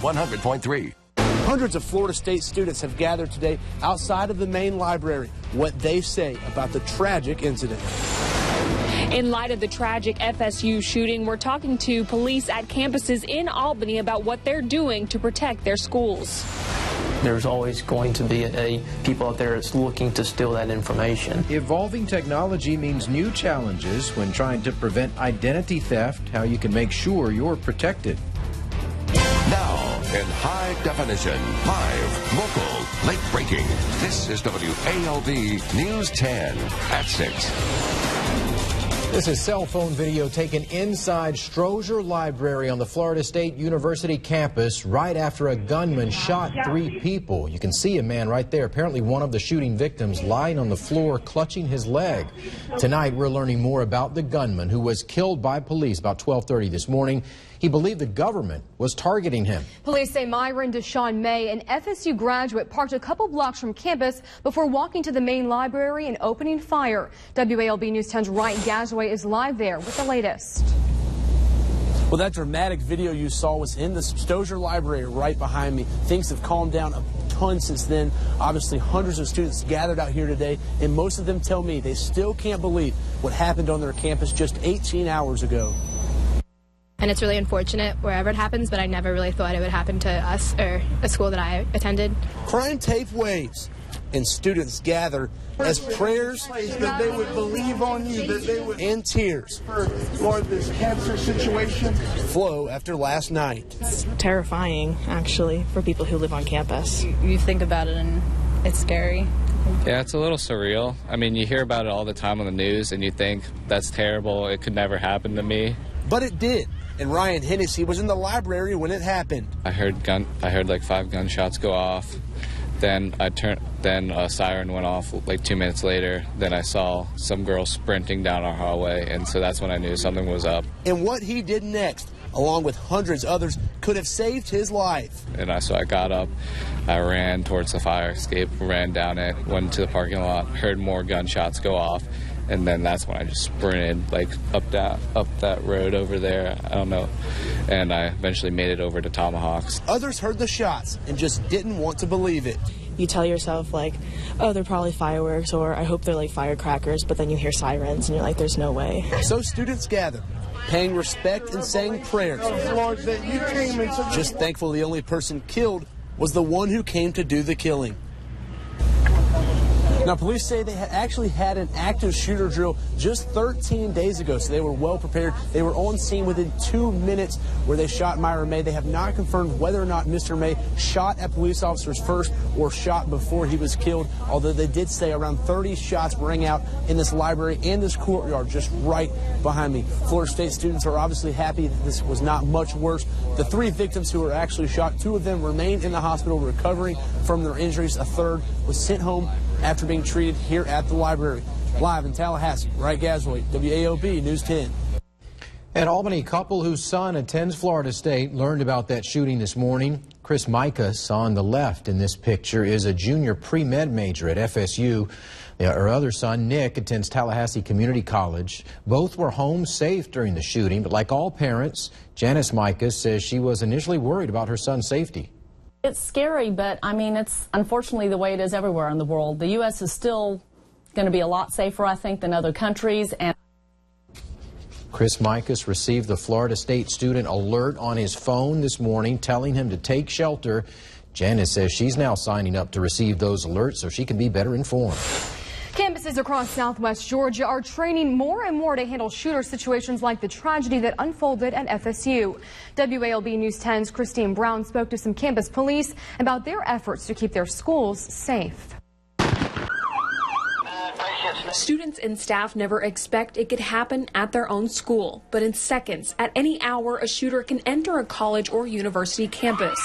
100.3. Hundreds of Florida State students have gathered today outside of the main library. What they say about the tragic incident. In light of the tragic FSU shooting, we're talking to police at campuses in Albany about what they're doing to protect their schools. There's always going to be people out there that's looking to steal that information. Evolving technology means new challenges when trying to prevent identity theft, how you can make sure you're protected. Now, in high definition, live, local, late breaking, this is WALB News 10 at 6. This is cell phone video taken inside Strozier Library on the Florida State University campus right after a gunman shot 3 people. You can see a man right there, apparently one of the shooting victims, lying on the floor clutching his leg. Tonight we're learning more about the gunman who was killed by police about 12:30 this morning. He believed the government was targeting him. Police say Myron Deshaun May, an FSU graduate, parked a couple blocks from campus before walking to the main library and opening fire. WALB News 10's Ryan Gazaway is live there with the latest. Well, that dramatic video you saw was in the Strozier Library right behind me. Things have calmed down a ton since then. Obviously, hundreds of students gathered out here today, and most of them tell me they still can't believe what happened on their campus just 18 hours ago. And it's really unfortunate wherever it happens, but I never really thought it would happen to us or a school that I attended. Crime tape waves, and students gather as prayers that they would believe on you, that they would, and tears for this cancer situation flow after last night. It's terrifying, actually, for people who live on campus. You think about it and it's scary. Yeah, it's a little surreal. I mean, you hear about it all the time on the news and you think that's terrible. It could never happen to me. But it did. And Ryan Hennessy was in the library when it happened. I heard like 5 gunshots go off. Then a siren went off like 2 minutes later. Then I saw some girl sprinting down our hallway, and so that's when I knew something was up. And what he did next, along with hundreds others, could have saved his life. And so I got up, I ran towards the fire escape, ran down it, went to the parking lot, heard more gunshots go off. And then that's when I just sprinted like up that road over there. I don't know. And I eventually made it over to Tomahawks. Others heard the shots and just didn't want to believe it. You tell yourself like, oh, they're probably fireworks, or I hope they're like firecrackers, but then you hear sirens and you're like, there's no way. So students gather, paying respect and saying prayers. Just thankful the only person killed was the one who came to do the killing. Now, police say they actually had an active shooter drill just 13 days ago, so they were well prepared. They were on scene within 2 minutes where they shot Myron May. They have not confirmed whether or not Mr. May shot at police officers first or shot before he was killed, although they did say around 30 shots rang out in this library and this courtyard just right behind me. Florida State students are obviously happy that this was not much worse. The 3 victims who were actually shot, 2 of them remain in the hospital recovering from their injuries. A third was sent home after being treated here at the library. Live in Tallahassee, Ryan Gazaway, WALB News 10. An Albany couple whose son attends Florida State learned about that shooting this morning. Chris Micas on the left in this picture is a junior pre-med major at FSU. Her other son, Nick, attends Tallahassee Community College. Both were home safe during the shooting, but like all parents, Janice Micas says she was initially worried about her son's safety. It's scary, but I mean, it's unfortunately the way it is everywhere in the world. The U.S. is still going to be a lot safer, I think, than other countries. And Chris Micas received the Florida State student alert on his phone this morning telling him to take shelter. Janice says she's now signing up to receive those alerts so she can be better informed. Campuses across southwest Georgia are training more and more to handle shooter situations like the tragedy that unfolded at FSU. WALB News 10's Christine Brown spoke to some campus police about their efforts to keep their schools safe. Students and staff never expect it could happen at their own school, but in seconds, at any hour, a shooter can enter a college or university campus.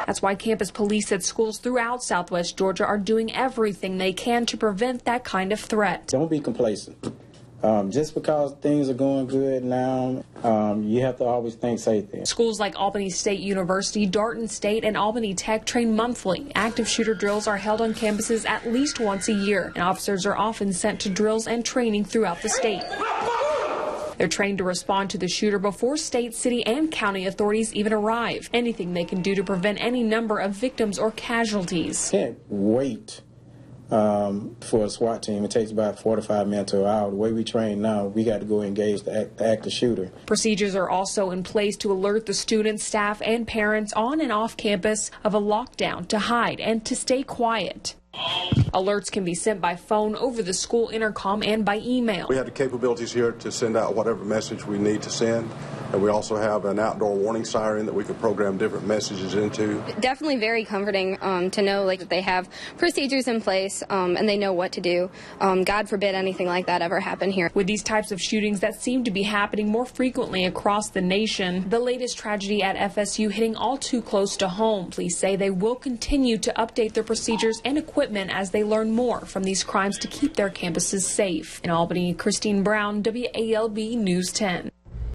That's why campus police at schools throughout southwest Georgia are doing everything they can to prevent that kind of threat. Don't be complacent. Just because things are going good now, you have to always think safety. Schools like Albany State University, Darton State, and Albany Tech train monthly. Active shooter drills are held on campuses at least once a year, and officers are often sent to drills and training throughout the state. They're trained to respond to the shooter before state, city, and county authorities even arrive. Anything they can do to prevent any number of victims or casualties. Can't wait for a SWAT team. It takes about 45 minutes to an hour. The way we train now, we got to go engage the active shooter. Procedures are also in place to alert the students, staff, and parents on and off campus of a lockdown to hide and to stay quiet. Alerts can be sent by phone, over the school intercom, and by email. We have the capabilities here to send out whatever message we need to send. And we also have an outdoor warning siren that we can program different messages into. Definitely very comforting to know that they have procedures in place and they know what to do. God forbid anything like that ever happen here. With these types of shootings that seem to be happening more frequently across the nation, the latest tragedy at FSU hitting all too close to home, police say they will continue to update their procedures and equipment as they learn more from these crimes to keep their campuses safe. In Albany, Christine Brown, WALB News 10.